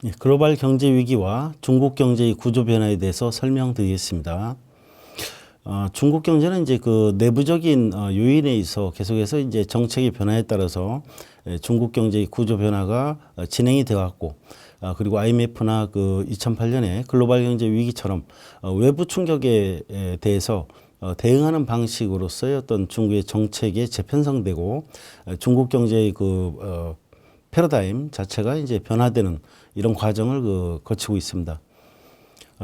예, 글로벌 경제 위기와 중국 경제의 구조 변화에 대해서 설명드리겠습니다. 중국 경제는 이제 그 내부적인 요인에 있어 계속해서 이제 정책의 변화에 따라서 중국 경제의 구조 변화가 진행이 되어 왔고, 그리고 IMF나 그 2008년에 글로벌 경제 위기처럼 외부 충격에 대해서 대응하는 방식으로서의 어떤 중국의 정책에 재편성되고, 중국 경제의 그 패러다임 자체가 이제 변화되는 이런 과정을 거치고 있습니다.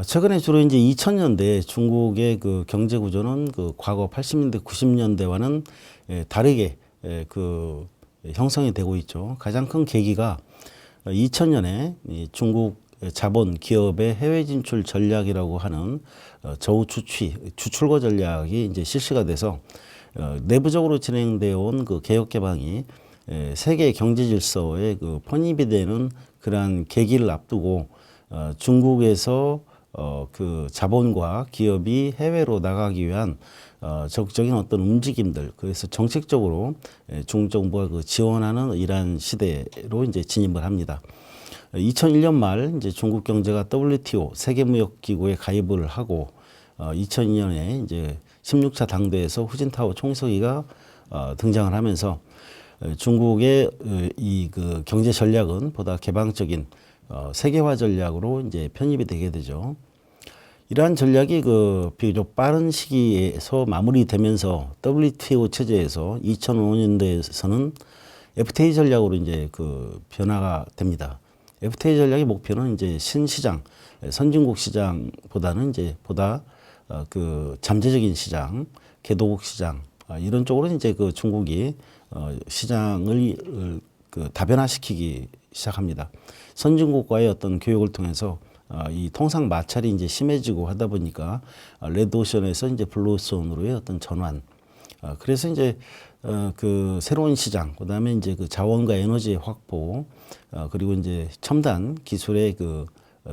최근에 주로 이제 2000년대 중국의 그 경제 구조는 그 과거 80년대, 90년대와는 다르게 그 형성이 되고 있죠. 가장 큰 계기가 2000년에 중국 자본 기업의 해외 진출 전략이라고 하는 저우추출고 전략이 이제 실시가 돼서 내부적으로 진행되어 온 그 개혁 개방이 세계 경제 질서에 그 편입이 되는 그러한 계기를 앞두고 중국에서 그 자본과 기업이 해외로 나가기 위한 적극적인 어떤 움직임들, 그래서 정책적으로 중국 정부가 그 지원하는 이러한 시대로 이제 진입을 합니다. 2001년 말 이제 중국 경제가 WTO 세계무역기구에 가입을 하고 2002년에 이제 16차 당대에서 후진타오 총서기가 등장을 하면서 중국의 이 그 경제 전략은 보다 개방적인 세계화 전략으로 이제 편입이 되게 되죠. 이러한 전략이 그 비교적 빠른 시기에서 마무리되면서 WTO 체제에서 2005년도에서는 FTA 전략으로 이제 그 변화가 됩니다. FTA 전략의 목표는 이제 신시장, 선진국 시장보다는 이제 보다 그 잠재적인 시장, 개도국 시장 이런 쪽으로 이제 그 중국이 시장을 그 다변화시키기 시작합니다. 선진국과의 어떤 교역을 통해서 이 통상 마찰이 이제 심해지고 하다 보니까 레드오션에서 이제 블루오션으로의 어떤 전환. 그래서 이제 그 새로운 시장, 그다음에 이제 그 자원과 에너지의 확보, 그리고 이제 첨단 기술의 그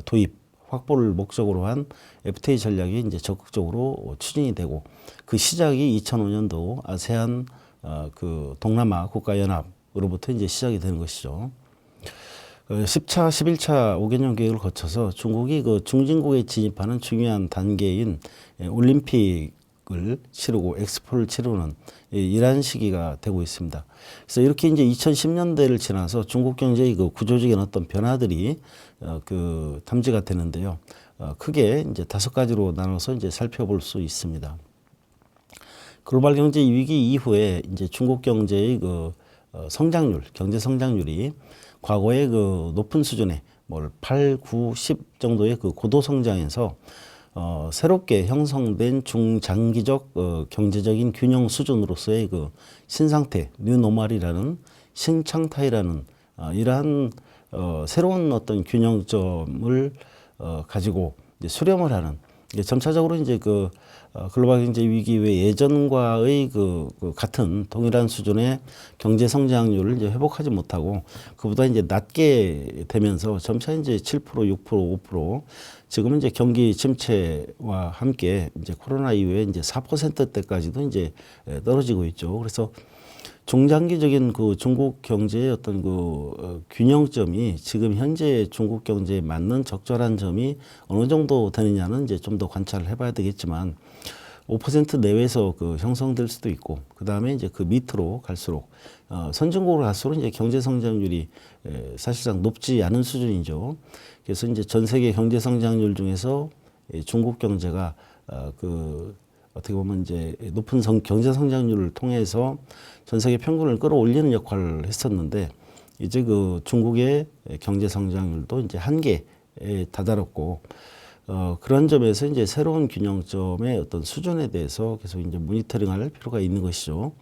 도입 확보를 목적으로 한 FTA 전략이 이제 적극적으로 추진이 되고, 그 시작이 2005년도 아세안 그 동남아 국가연합으로부터 이제 시작이 되는 것이죠. 10차, 11차 5개년 계획을 거쳐서 중국이 그 중진국에 진입하는 중요한 단계인 올림픽을 치르고 엑스포를 치르는 이러한 시기가 되고 있습니다. 그래서 이렇게 이제 2010년대를 지나서 중국 경제의 그 구조적인 어떤 변화들이 그 탐지가 되는데요. 크게 이제 5가지로 나눠서 이제 살펴볼 수 있습니다. 글로벌 경제 위기 이후에 이제 중국 경제의 그 성장률, 경제 성장률이 과거의 그 높은 수준의 8, 9, 10 정도의 그 고도 성장에서 새롭게 형성된 중장기적 경제적인 균형 수준으로서의 그 신상태, 뉴노멀이라는 신常态라는 이러한 새로운 어떤 균형점을 가지고 이제 수렴을 하는, 점차적으로 이제 그 글로벌 경제 위기 이후에 예전과의 그 같은 동일한 수준의 경제 성장률을 이제 회복하지 못하고 그보다 이제 낮게 되면서 점차 이제 7%, 6%, 5%, 지금은 이제 경기 침체와 함께 이제 코로나 이후에 이제 4%대까지도 이제 떨어지고 있죠. 그래서 중장기적인 그 중국 경제의 어떤 그 균형점이 지금 현재 중국 경제에 맞는 적절한 점이 어느 정도 되느냐는 이제 좀 더 관찰을 해봐야 되겠지만 5% 내외에서 그 형성될 수도 있고, 그 다음에 이제 그 밑으로 갈수록 선진국으로 갈수록 이제 경제 성장률이 사실상 높지 않은 수준이죠. 그래서 이제 전 세계 경제 성장률 중에서 중국 경제가 그 어떻게 보면 이제 높은 경제 성장률을 통해서 전 세계 평균을 끌어올리는 역할을 했었는데, 이제 그 중국의 경제 성장률도 이제 한계에 다다랐고, 그런 점에서 이제 새로운 균형점의 어떤 수준에 대해서 계속 이제 모니터링할 필요가 있는 것이죠.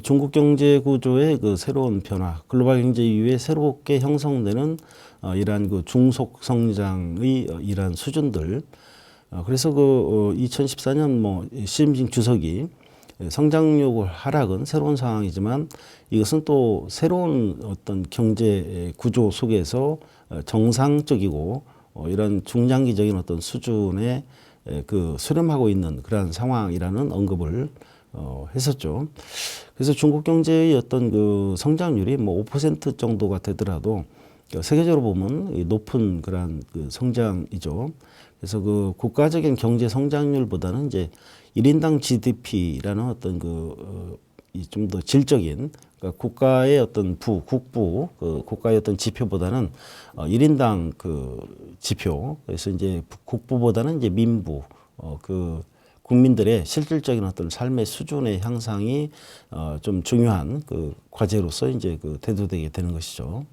중국 경제 구조의 그 새로운 변화, 글로벌 경제 이후에 새롭게 형성되는 이러한 그 중속 성장의 이러한 수준들. 그래서 그 2014년 시진핑 주석이 성장률 하락은 새로운 상황이지만 이것은 또 새로운 어떤 경제 구조 속에서 정상적이고 이런 중장기적인 어떤 수준에 그 수렴하고 있는 그러한 상황이라는 언급을 했었죠. 그래서 중국 경제의 어떤 그 성장률이 5% 정도가 되더라도 세계적으로 보면 높은 그런 그 성장이죠. 그래서 그 국가적인 경제 성장률보다는 이제 1인당 GDP라는 어떤 좀 더 질적인, 그러니까 국가의 어떤 국부, 그 국가의 어떤 지표보다는 1인당 그 지표, 그래서 이제 국부보다는 이제 민부, 그 국민들의 실질적인 어떤 삶의 수준의 향상이 좀 중요한 그 과제로서 이제 그 대두되게 되는 것이죠.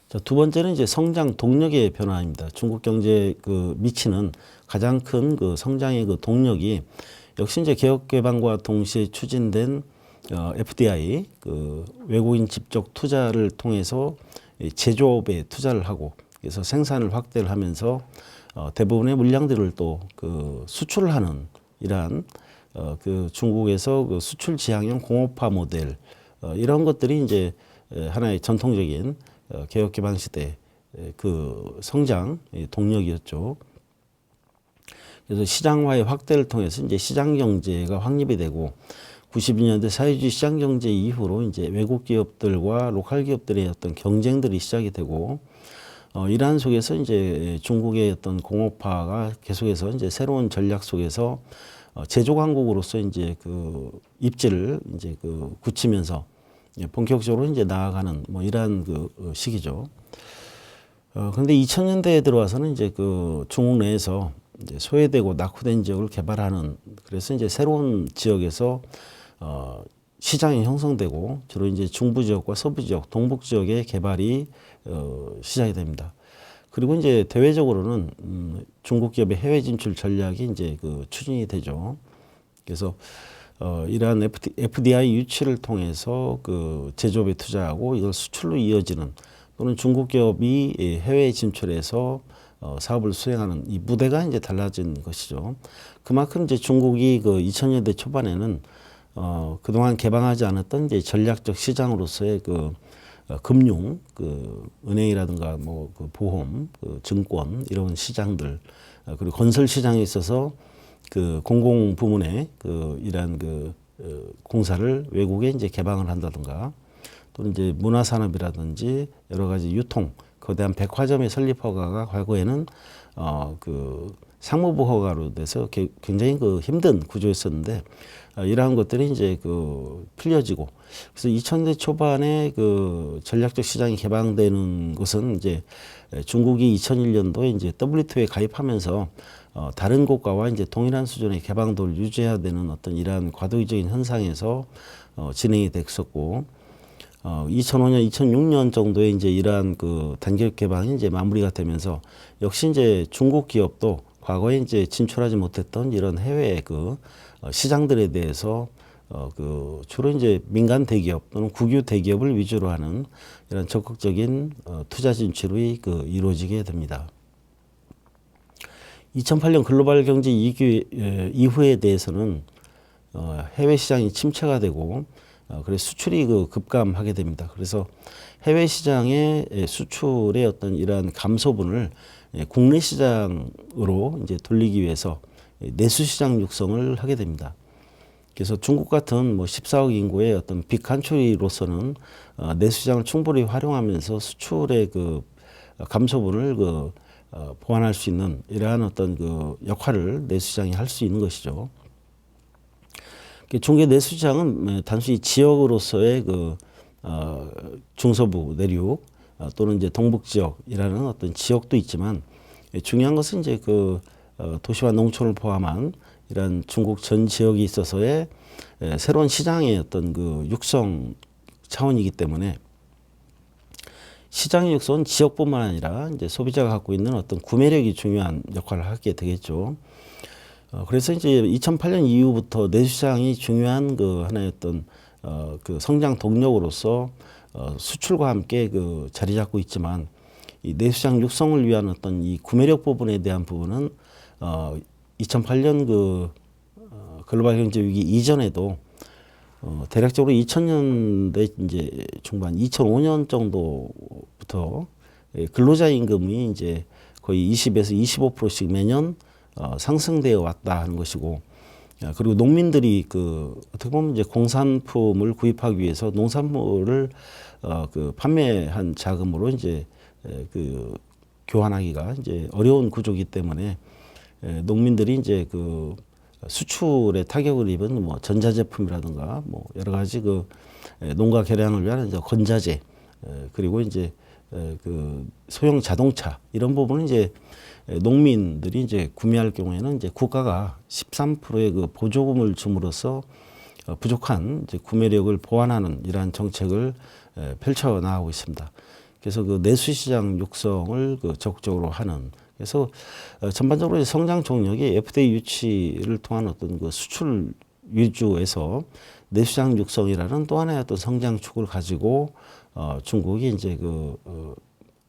자, 두 번째는 이제 성장 동력의 변화입니다. 중국 경제에 그 미치는 가장 큰 그 성장의 그 동력이 역시 이제 개혁 개방과 동시에 추진된 FDI, 그 외국인 직접 투자를 통해서 제조업에 투자를 하고, 그래서 생산을 확대를 하면서 대부분의 물량들을 또 그 수출을 하는 이러한 그 중국에서 그 수출 지향형 공업화 모델, 이런 것들이 이제 하나의 전통적인 개혁 개방 시대 그 성장 동력이었죠. 그래서 시장화의 확대를 통해서 이제 시장 경제가 확립이 되고, 92년대 사회주의 시장 경제 이후로 이제 외국 기업들과 로컬 기업들의 어떤 경쟁들이 시작이 되고, 이러한 속에서 이제 중국의 어떤 공업화가 계속해서 이제 새로운 전략 속에서 제조 강국으로서 이제 그 입지를 이제 그 굳히면서 본격적으로 이제 나아가는 뭐 이러한 그 시기죠. 그런데 2000년대에 들어와서는 이제 그 중국 내에서 이제 소외되고 낙후된 지역을 개발하는, 그래서 이제 새로운 지역에서 시장이 형성되고, 주로 이제 중부 지역과 서부 지역, 동북 지역의 개발이 시작이 됩니다. 그리고 이제 대외적으로는 중국 기업의 해외 진출 전략이 이제 그 추진이 되죠. 그래서 이러한 FDI 유치를 통해서 그 제조업에 투자하고 이걸 수출로 이어지는, 또는 중국 기업이 해외 진출해서 사업을 수행하는 이 무대가 이제 달라진 것이죠. 그만큼 이제 중국이 그 2000년대 초반에는 그동안 개방하지 않았던 이제 전략적 시장으로서의 그 금융, 그 은행이라든가 뭐 그 보험, 그 증권 이런 시장들, 그리고 건설 시장에 있어서 그 공공 부문의 그 이러한 그 공사를 외국에 이제 개방을 한다든가, 또는 이제 문화산업이라든지 여러 가지 유통, 거대한 백화점의 설립 허가가 과거에는 그 상무부 허가로 돼서 굉장히 그 힘든 구조였었는데, 이러한 것들이 이제 그 풀려지고, 그래서 2000대 초반에 그 전략적 시장이 개방되는 것은 이제 중국이 2001년도에 이제 WTO에 가입하면서 다른 국가와 이제 동일한 수준의 개방도를 유지해야 되는 어떤 이러한 과도기적인 현상에서 진행이 됐었고, 2005년, 2006년 정도에 이제 이러한 그 단계적 개방이 이제 마무리가 되면서, 역시 이제 중국 기업도 과거에 이제 진출하지 못했던 이런 해외 그 시장들에 대해서 그 주로 이제 민간 대기업 또는 국유 대기업을 위주로 하는 이런 적극적인 투자 진출이 그 이루어지게 됩니다. 2008년 글로벌 경제 위기 이후에 대해서는 해외 시장이 침체가 되고, 그래서 수출이 그 급감하게 됩니다. 그래서 해외 시장의 수출의 어떤 이러한 감소분을 국내 시장으로 이제 돌리기 위해서 내수 시장 육성을 하게 됩니다. 그래서 중국 같은 뭐 14억 인구의 어떤 빅칸트리로서는 내수 시장을 충분히 활용하면서 수출의 그 감소분을 그 보완할 수 있는 이러한 어떤 그 역할을 내수 시장이 할 수 있는 것이죠. 중국의 내수 시장은 단순히 지역으로서의 그 중서부 내륙 또는 이제 동북 지역이라는 어떤 지역도 있지만, 중요한 것은 이제 그 도시와 농촌을 포함한 이런 중국 전 지역이 있어서의 새로운 시장의 어떤 그 육성 차원이기 때문에, 시장의 육성은 지역뿐만 아니라 이제 소비자가 갖고 있는 어떤 구매력이 중요한 역할을 하게 되겠죠. 그래서 이제 2008년 이후부터 내수시장이 중요한 그 하나의 어떤 그 성장 동력으로서 수출과 함께 그 자리 잡고 있지만, 이 내수시장 육성을 위한 어떤 이 구매력 부분에 대한 부분은 2008년 그 글로벌 경제 위기 이전에도 대략적으로 2000년대 이제 중반 2005년 정도부터 근로자 임금이 이제 거의 20에서 25%씩 매년 상승되어 왔다 하는 것이고, 그리고 농민들이 어떻게 보면 이제 공산품을 구입하기 위해서 농산물을 판매한 자금으로 이제 교환하기가 이제 어려운 구조이기 때문에 농민들이 이제 수출에 타격을 입은 뭐 전자제품이라든가 뭐 여러 가지 농가 개량을 위한 이제 건자재 그리고 이제 소형 자동차 이런 부분은 이제 농민들이 이제 구매할 경우에는 이제 국가가 13%의 보조금을 줌으로써 부족한 이제 구매력을 보완하는 이러한 정책을 펼쳐 나가고 있습니다. 그래서 내수시장 육성을 적극적으로 하는 그래서 전반적으로 성장 동력이 FTA 유치를 통한 어떤 수출 위주에서 내수시장 육성이라는 또 하나의 어떤 성장축을 가지고 중국이 이제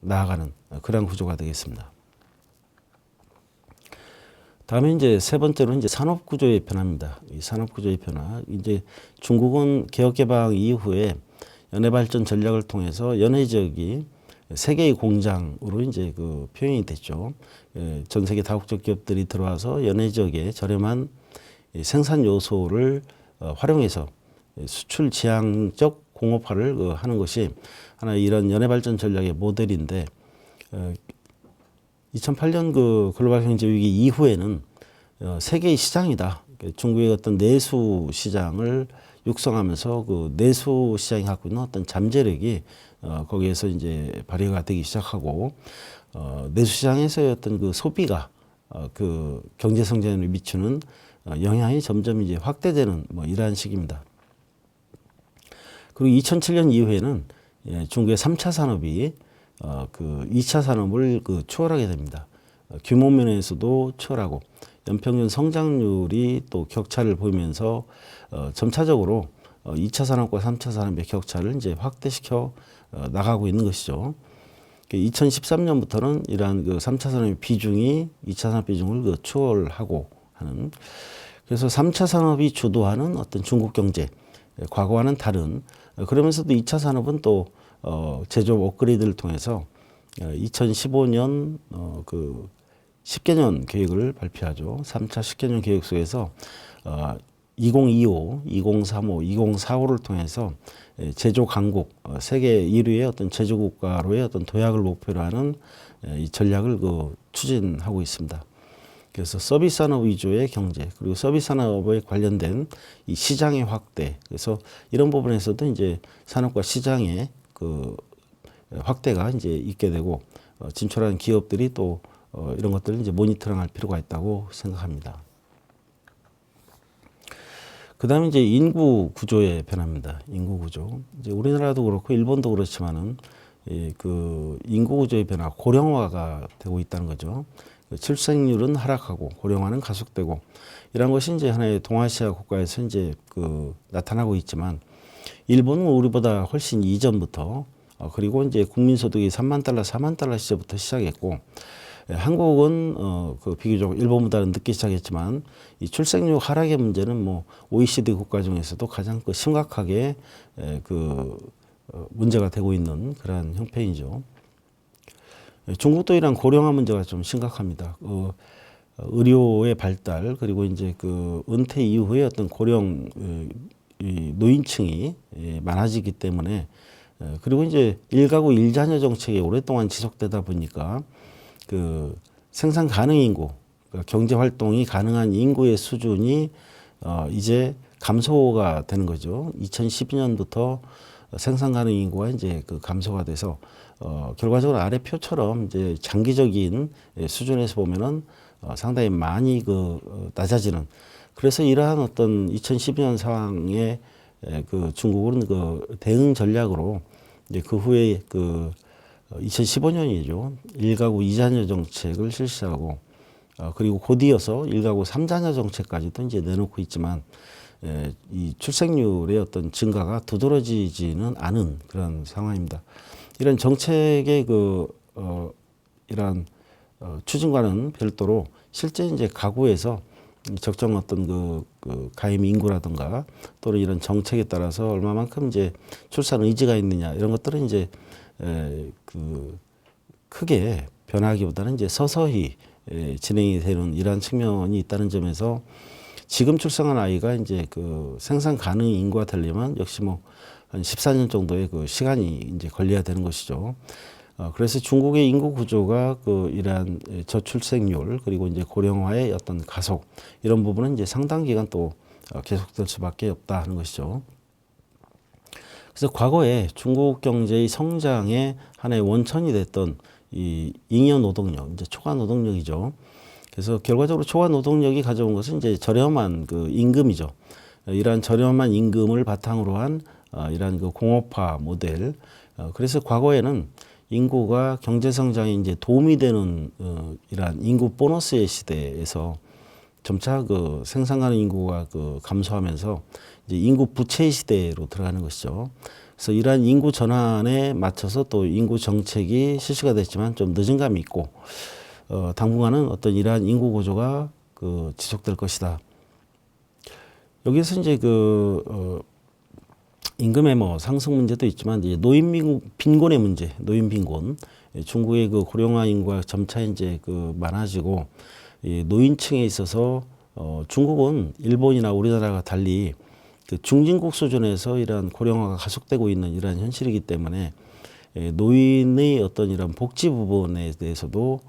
나아가는 그런 구조가 되겠습니다. 다음에 이제 세 번째로 이제 산업 구조의 변화입니다. 이 산업 구조의 변화. 이제 중국은 개혁 개방 이후에 연해 발전 전략을 통해서 연해 지역이 세계의 공장으로 이제 표현이 됐죠. 전 세계 다국적 기업들이 들어와서 연해 지역에 저렴한 생산 요소를 활용해서 수출 지향적 공업화를 하는 것이 하나의 이런 연해 발전 전략의 모델인데 2008년 글로벌 경제 위기 이후에는 세계의 시장이다. 중국의 어떤 내수 시장을 육성하면서 내수 시장이 갖고 있는 어떤 잠재력이 거기에서 이제 발휘가 되기 시작하고 내수 시장에서의 어떤 소비가 경제 성장에 미치는 영향이 점점 이제 확대되는 뭐 이러한 시기입니다. 그리고 2007년 이후에는 중국의 3차 산업이 2차 산업을 추월하게 됩니다. 규모 면에서도 추월하고 연평균 성장률이 또 격차를 보이면서 점차적으로 2차 산업과 3차 산업의 격차를 이제 확대시켜 나가고 있는 것이죠. 2013년부터는 이러한 3차 산업의 비중이 2차 산업 비중을 추월하고 하는 그래서 3차 산업이 주도하는 어떤 중국 경제 과거와는 다른 그러면서도 2차 산업은 또 제조업 업그레이드를 통해서 2015년 10개년 계획을 발표하죠. 3차 10개년 계획 속에서 2025, 2035, 2045를 통해서 제조 강국, 세계 1위의 어떤 제조 국가로의 어떤 도약을 목표로 하는 이 전략을 추진하고 있습니다. 그래서 서비스 산업 위주의 경제 그리고 서비스 산업에 관련된 이 시장의 확대 그래서 이런 부분에서도 이제 산업과 시장의 확대가 이제 있게 되고 진출하는 기업들이 또 이런 것들을 이제 모니터링할 필요가 있다고 생각합니다. 그다음에 이제 인구 구조의 변화입니다. 인구 구조. 이제 우리나라도 그렇고 일본도 그렇지만은 인구 구조의 변화, 고령화가 되고 있다는 거죠. 출생률은 하락하고 고령화는 가속되고 이런 것이 이제 하나의 동아시아 국가에서 이제 나타나고 있지만 일본은 우리보다 훨씬 이전부터 그리고 이제 국민소득이 3만 달러, 4만 달러 시절부터 시작했고 한국은 비교적 일본보다는 늦게 시작했지만 이 출생률 하락의 문제는 뭐 OECD 국가 중에서도 가장 심각하게 문제가 되고 있는 그러한 형편이죠. 중국도 이런 고령화 문제가 좀 심각합니다. 의료의 발달 그리고 이제 은퇴 이후에 어떤 고령 노인층이 많아지기 때문에 그리고 이제 일가구 일자녀 정책이 오랫동안 지속되다 보니까 생산 가능 인구, 경제 활동이 가능한 인구의 수준이 이제 감소가 되는 거죠. 2012년부터 생산 가능 인구가 이제 감소가 돼서 결과적으로 아래 표처럼 이제 장기적인 수준에서 보면은 상당히 많이 낮아지는 그래서 이러한 어떤 2012년 상황에 중국은 대응 전략으로 이제 그 후에 2015년이죠. 일가구 이자녀 정책을 실시하고 그리고 곧이어서 일가구 삼자녀 정책까지도 이제 내놓고 있지만 이 출생률의 어떤 증가가 두드러지지는 않은 그런 상황입니다. 이런 정책의 이런 추진과는 별도로 실제 이제 가구에서 적정 어떤 가임 인구라든가 또는 이런 정책에 따라서 얼마만큼 이제 출산 의지가 있느냐 이런 것들은 이제 크게 변하기보다는 이제 서서히 진행이 되는 이러한 측면이 있다는 점에서 지금 출생한 아이가 이제 그 생산 가능 인구가 되려면 역시 뭐 한 14년 정도의 그 시간이 이제 걸려야 되는 것이죠. 그래서 중국의 인구 구조가 그 이러한 저출생률 그리고 이제 고령화의 어떤 가속 이런 부분은 이제 상당 기간 또 계속될 수밖에 없다 하는 것이죠. 그래서 과거에 중국 경제의 성장의 하나의 원천이 됐던 이 잉여 노동력, 이제 초과 노동력이죠. 그래서 결과적으로 초과 노동력이 가져온 것은 이제 저렴한 그 임금이죠. 이러한 저렴한 임금을 바탕으로 한 이러한 그 공업화 모델. 그래서 과거에는 인구가 경제 성장에 이제 도움이 되는 이러한 인구 보너스의 시대에서 점차 그 생산 가능 인구가 그 감소하면서 이제 인구 부채 시대로 들어가는 것이죠. 그래서 이러한 인구 전환에 맞춰서 또 인구 정책이 실시가 됐지만 좀 늦은 감이 있고 당분간은 어떤 이러한 인구 구조가 그 지속될 것이다. 여기서 이제 임금의 뭐 상승 문제도 있지만 이제 노인 빈곤의 문제, 노인 빈곤. 중국의 그 고령화 인구가 점차 이제 그 많아지고 이 노인층에 있어서 중국은 일본이나 우리나라가 달리 그 중진국 수준에서 이러한 고령화가 가속되고 있는 이러한 현실이기 때문에 노인의 어떤 이런 복지 부분에 대해서도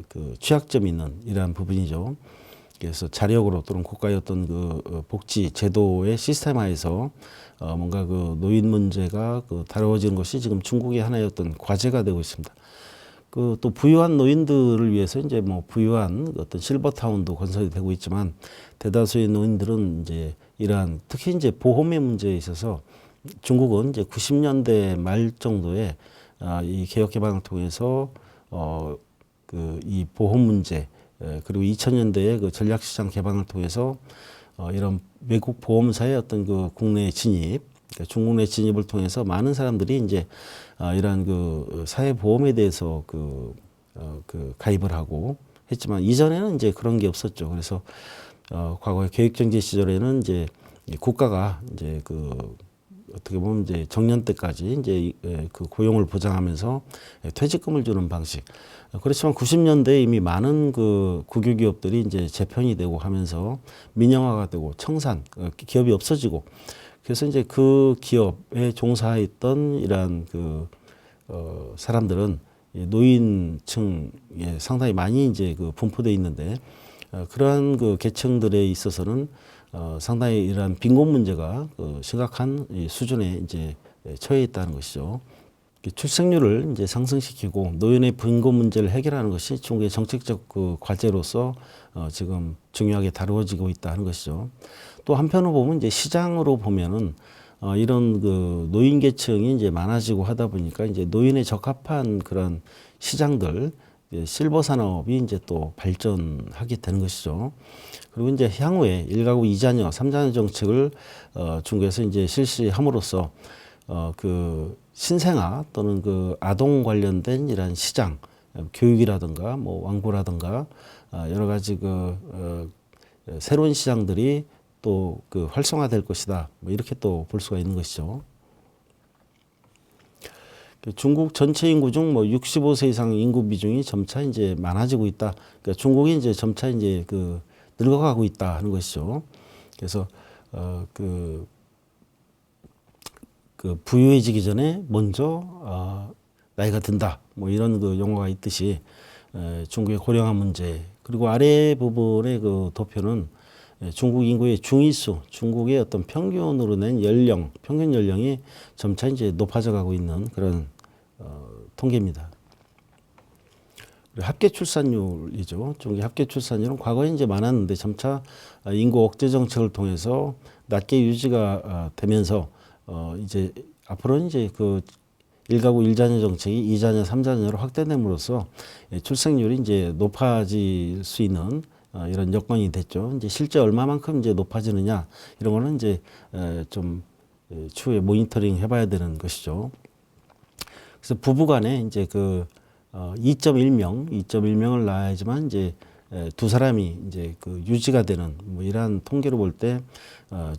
그 취약점이 있는 이러한 부분이죠. 그래서 자력으로 또는 국가의 어떤 그 복지 제도의 시스템화에서 뭔가 그 노인 문제가 그 다루어지는 것이 지금 중국의 하나의 어떤 과제가 되고 있습니다. 그 또 부유한 노인들을 위해서 이제 뭐 부유한 어떤 실버타운도 건설이 되고 있지만 대다수의 노인들은 이제 이러한 특히 이제 보험의 문제에 있어서 중국은 이제 90년대 말 정도에 이 개혁 개방을 통해서 그 이 보험 문제 그리고 2000년대에 그 전략시장 개방을 통해서 이런 외국 보험사의 어떤 그 국내 진입, 그러니까 중국 내 진입을 통해서 많은 사람들이 이제 이러한 그 사회보험에 대해서 그 가입을 하고 했지만 이전에는 이제 그런 게 없었죠. 그래서 과거에 계획정지 시절에는 이제 국가가 이제 그 어떻게 보면 이제 정년 때까지 이제 그 고용을 보장하면서 퇴직금을 주는 방식. 그렇지만 90년대에 이미 많은 그 국유기업들이 이제 재편이 되고 하면서 민영화가 되고 청산 기업이 없어지고 그래서 이제 그 기업에 종사했던 이러한 그 사람들은 노인층에 상당히 많이 이제 그 분포돼 있는데 그러한 그 계층들에 있어서는 상당히 이러한 빈곤 문제가 심각한 수준에 이제 처해 있다는 것이죠. 출생률을 이제 상승시키고 노인의 빈곤 문제를 해결하는 것이 중국의 정책적 그 과제로서 지금 중요하게 다루어지고 있다 하는 것이죠. 또 한편으로 보면 이제 시장으로 보면은 이런 그 노인 계층이 이제 많아지고 하다 보니까 이제 노인에 적합한 그런 시장들 실버 산업이 이제 또 발전하게 되는 것이죠. 그리고 이제 향후에 1가구 2자녀, 3자녀 정책을 중국에서 이제 실시함으로써 그 신생아 또는 그 아동 관련된 이러한 시장, 교육이라든가 뭐 왕고라든가 여러 가지 새로운 시장들이 또 그 활성화될 것이다. 뭐 이렇게 또 볼 수가 있는 것이죠. 중국 전체 인구 중 뭐 65세 이상 인구 비중이 점차 이제 많아지고 있다. 그러니까 중국이 이제 점차 이제 그 늙어가고 있다 하는 것이죠. 그래서 부유해지기 전에 먼저 나이가 든다. 뭐 이런 그 용어가 있듯이 중국의 고령화 문제 그리고 아래 부분의 그 도표는 중국 인구의 중위수, 중국의 어떤 평균으로 낸 연령, 평균 연령이 점차 이제 높아져 가고 있는 그런 통계입니다. 합계 출산율이죠. 중국의 합계 출산율은 과거에 이제 많았는데 점차 인구 억제 정책을 통해서 낮게 유지가 되면서 이제 앞으로는 이제 그 1가구 1자녀 정책이 2자녀, 3자녀로 확대됨으로써 출생률이 이제 높아질 수 있는 이런 여건이 됐죠. 이제 실제 얼마만큼 이제 높아지느냐 이런 거는 이제 좀 추후에 모니터링 해봐야 되는 것이죠. 그래서 부부간에 이제 2.1명을 낳아야지만 이제 두 사람이 이제 그 유지가 되는 뭐 이러한 통계로 볼 때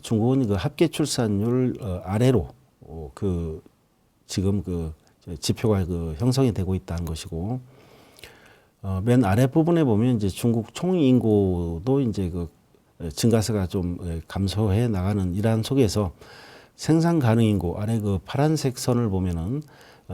중국은 그 합계 출산율 아래로 지금 지표가 형성이 되고 있다는 것이고 맨 아래 부분에 보면 이제 중국 총 인구도 이제 증가세가 좀 감소해 나가는 이러한 속에서 생산 가능 인구 아래 그 파란색 선을 보면은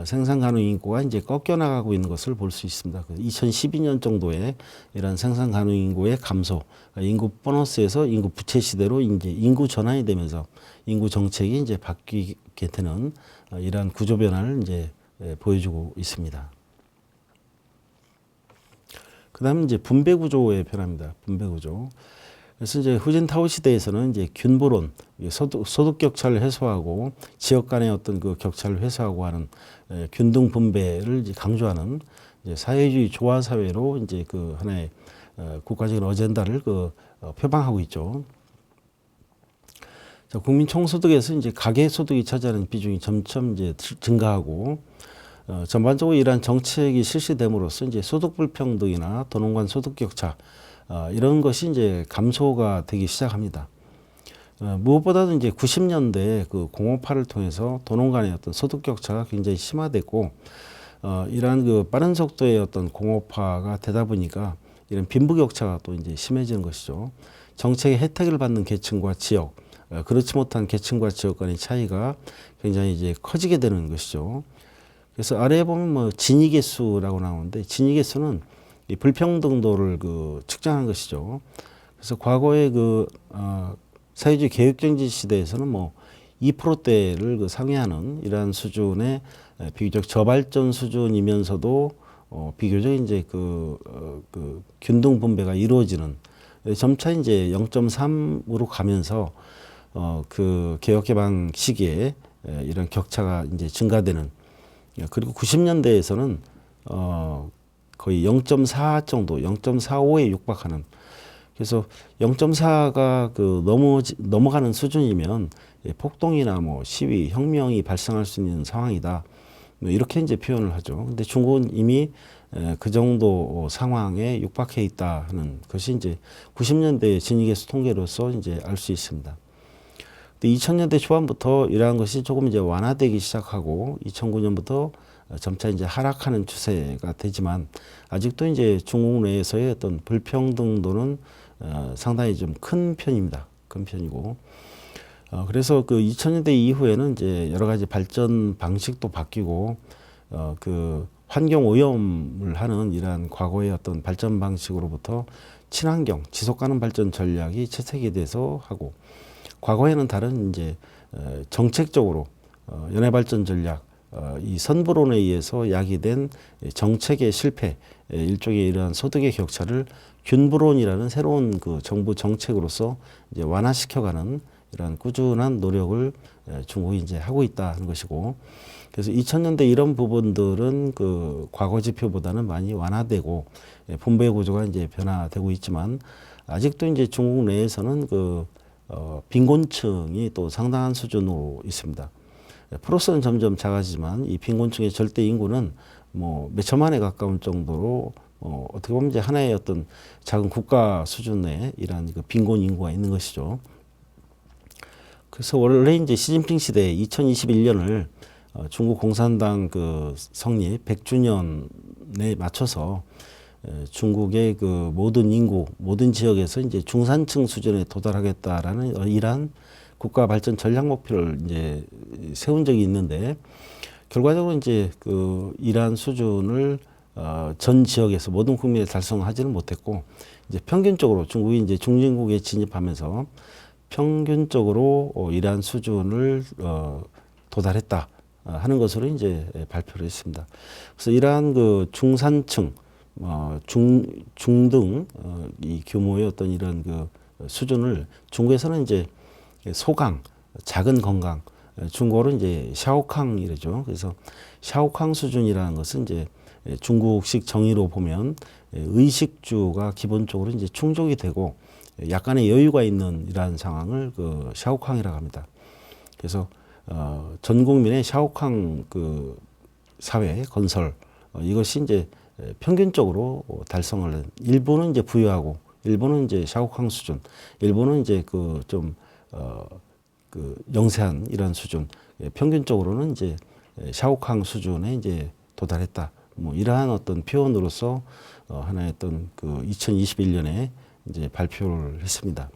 생산 가능 인구가 이제 꺾여 나가고 있는 것을 볼 수 있습니다. 2012년 정도에 이런 생산 가능 인구의 감소, 인구 보너스에서 인구 부채 시대로 이제 인구 전환이 되면서 인구 정책이 이제 바뀌게 되는 이러한 구조 변화를 이제 보여주고 있습니다. 그다음 이제 분배 구조의 변화입니다. 분배 구조. 그래서 이제 후진타오 시대에서는 이제 균보론, 소득 격차를 해소하고 지역 간의 어떤 그 격차를 해소하고 하는 균등 분배를 이제 강조하는 이제 사회주의 조화 사회로 이제 그 하나의 국가적인 어젠다를 표방하고 있죠. 자, 국민 총소득에서 이제 가계 소득이 차지하는 비중이 점점 이제 증가하고 전반적으로 이러한 정책이 실시됨으로써 이제 소득 불평등이나 도농 간 소득 격차 이런 것이 이제 감소가 되기 시작합니다. 무엇보다도 이제 90년대 그 공업화를 통해서 도농 간의 어떤 소득 격차가 굉장히 심화됐고, 이러한 그 빠른 속도의 어떤 공업화가 되다 보니까 이런 빈부 격차가 또 이제 심해지는 것이죠. 정책의 혜택을 받는 계층과 지역, 그렇지 못한 계층과 지역 간의 차이가 굉장히 이제 커지게 되는 것이죠. 그래서 아래에 보면 뭐 진위계수라고 나오는데 진위계수는 이 불평등도를 측정한 것이죠. 그래서 과거의 사회주의 개혁정치 시대에서는 뭐 2%대를 상회하는 이러한 수준의 비교적 저발전 수준이면서도 비교적 이제 균등 분배가 이루어지는 점차 이제 0.3으로 가면서 그 개혁 개방 시기에 이런 격차가 이제 증가되는, 그리고 90년대에서는 거의 0.4 정도, 0.45에 육박하는, 그래서 0.4가 넘어가는 수준이면 폭동이나 뭐 시위, 혁명이 발생할 수 있는 상황이다. 이렇게 이제 표현을 하죠. 근데 중국은 이미 그 정도 상황에 육박해 있다 하는 것이 이제 90년대 진위계수 통계로서 이제 알 수 있습니다. 2000년대 초반부터 이러한 것이 조금 이제 완화되기 시작하고 2009년부터 점차 이제 하락하는 추세가 되지만 아직도 이제 중국 내에서의 어떤 불평등도는 상당히 좀 큰 편입니다. 큰 편이고, 그래서 그 2000년대 이후에는 이제 여러 가지 발전 방식도 바뀌고 그 환경 오염을 하는 이러한 과거의 어떤 발전 방식으로부터 친환경, 지속 가능 발전 전략이 채택이 돼서 하고, 과거에는 다른 이제 정책적으로 연해 발전 전략, 이 선부론에 의해서 야기된 정책의 실패, 일종의 이러한 소득의 격차를 균부론이라는 새로운 그 정부 정책으로서 이제 완화시켜가는 이러한 꾸준한 노력을 중국이 이제 하고 있다는 것이고, 그래서 2000년대 이런 부분들은 그 과거 지표보다는 많이 완화되고 분배 구조가 이제 변화되고 있지만 아직도 이제 중국 내에서는 빈곤층이 또 상당한 수준으로 있습니다. 프로스는 점점 작아지지만 이 빈곤층의 절대 인구는 뭐 몇천만에 가까운 정도로 어떻게 보면 이제 하나의 어떤 작은 국가 수준의 이러한 빈곤 인구가 있는 것이죠. 그래서 원래 이제 시진핑 시대 2021년을 중국 공산당 성립 100주년에 맞춰서 중국의 모든 인구, 모든 지역에서 이제 중산층 수준에 도달하겠다라는 이러한 국가 발전 전략 목표를 이제 세운 적이 있는데, 결과적으로 이제 이러한 수준을 전 지역에서 모든 국민에 달성하지는 못했고, 이제 평균적으로 중국이 이제 중진국에 진입하면서 평균적으로 이러한 수준을 도달했다 하는 것으로 이제 발표를 했습니다. 그래서 이러한 중산층, 중등 이 규모의 어떤 이런 수준을 중국에서는 이제 소강, 작은 건강, 중국어로 이제 샤오캉이라죠. 그래서 샤오캉 수준이라는 것은 이제 중국식 정의로 보면 의식주가 기본적으로 이제 충족이 되고 약간의 여유가 있는 이러한 상황을 샤오캉이라고 합니다. 그래서 전 국민의 샤오캉 사회 건설, 이것이 이제 평균적으로 달성을 한, 일부는 이제 부유하고 일부는 이제 샤오캉 수준, 일부는 이제 좀 영세한 이런 수준, 평균적으로는 이제 샤오캉 수준에 이제 도달했다. 뭐 이러한 어떤 표현으로서 하나의 어떤 2021년에 이제 발표를 했습니다.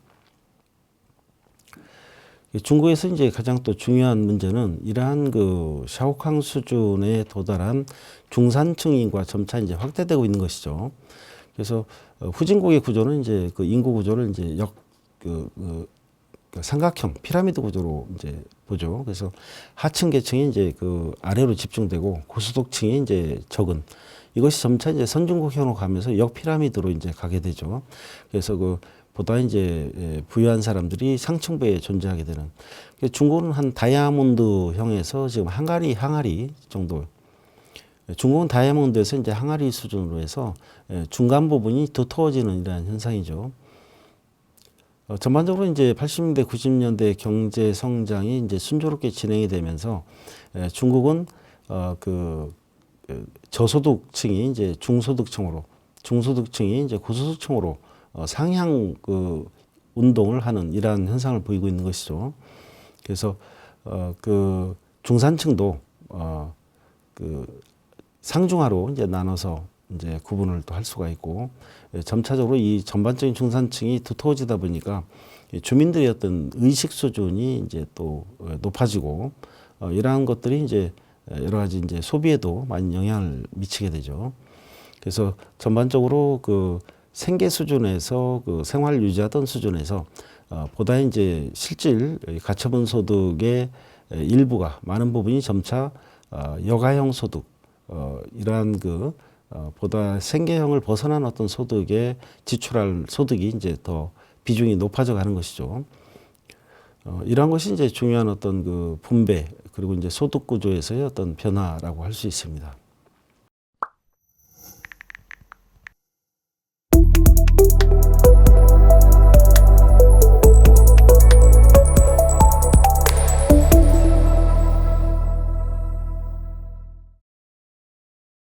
중국에서 이제 가장 또 중요한 문제는 이러한 그 샤오캉 수준에 도달한 중산층 인구가 점차 이제 확대되고 있는 것이죠. 그래서 후진국의 구조는 이제 그 인구 구조를 이제 그 삼각형 피라미드 구조로 이제 보죠. 그래서 하층 계층이 이제 그 아래로 집중되고 고소득층이 이제 적은, 이것이 점차 이제 선진국형으로 가면서 역피라미드로 이제 가게 되죠. 그래서 그 보다 이제 부유한 사람들이 상층부에 존재하게 되는. 중국은 한 다이아몬드형에서 지금 항아리 정도. 중국은 다이아몬드에서 이제 항아리 수준으로 해서 중간 부분이 두터워지는 이러한 현상이죠. 전반적으로 이제 80년대, 90년대 경제 성장이 이제 순조롭게 진행이 되면서 중국은 그 저소득층이 이제 중소득층으로, 중소득층이 이제 고소득층으로 상향 그 운동을 하는 이러한 현상을 보이고 있는 것이죠. 그래서 그 중산층도 그 상중하로 이제 나눠서 이제 구분을 또 할 수가 있고, 점차적으로 이 전반적인 중산층이 두터워지다 보니까 주민들의 어떤 의식 수준이 이제 또 높아지고, 이러한 것들이 이제 여러 가지 이제 소비에도 많이 영향을 미치게 되죠. 그래서 전반적으로 그 생계 수준에서 그 생활 유지하던 수준에서 보다 이제 실질 가처분 소득의 일부가, 많은 부분이 점차 여가형 소득, 이러한 그 보다 생계형을 벗어난 어떤 소득에 지출할 소득이 이제 더 비중이 높아져 가는 것이죠. 이러한 것이 이제 중요한 어떤 그 분배, 그리고 이제 소득 구조에서의 어떤 변화라고 할 수 있습니다.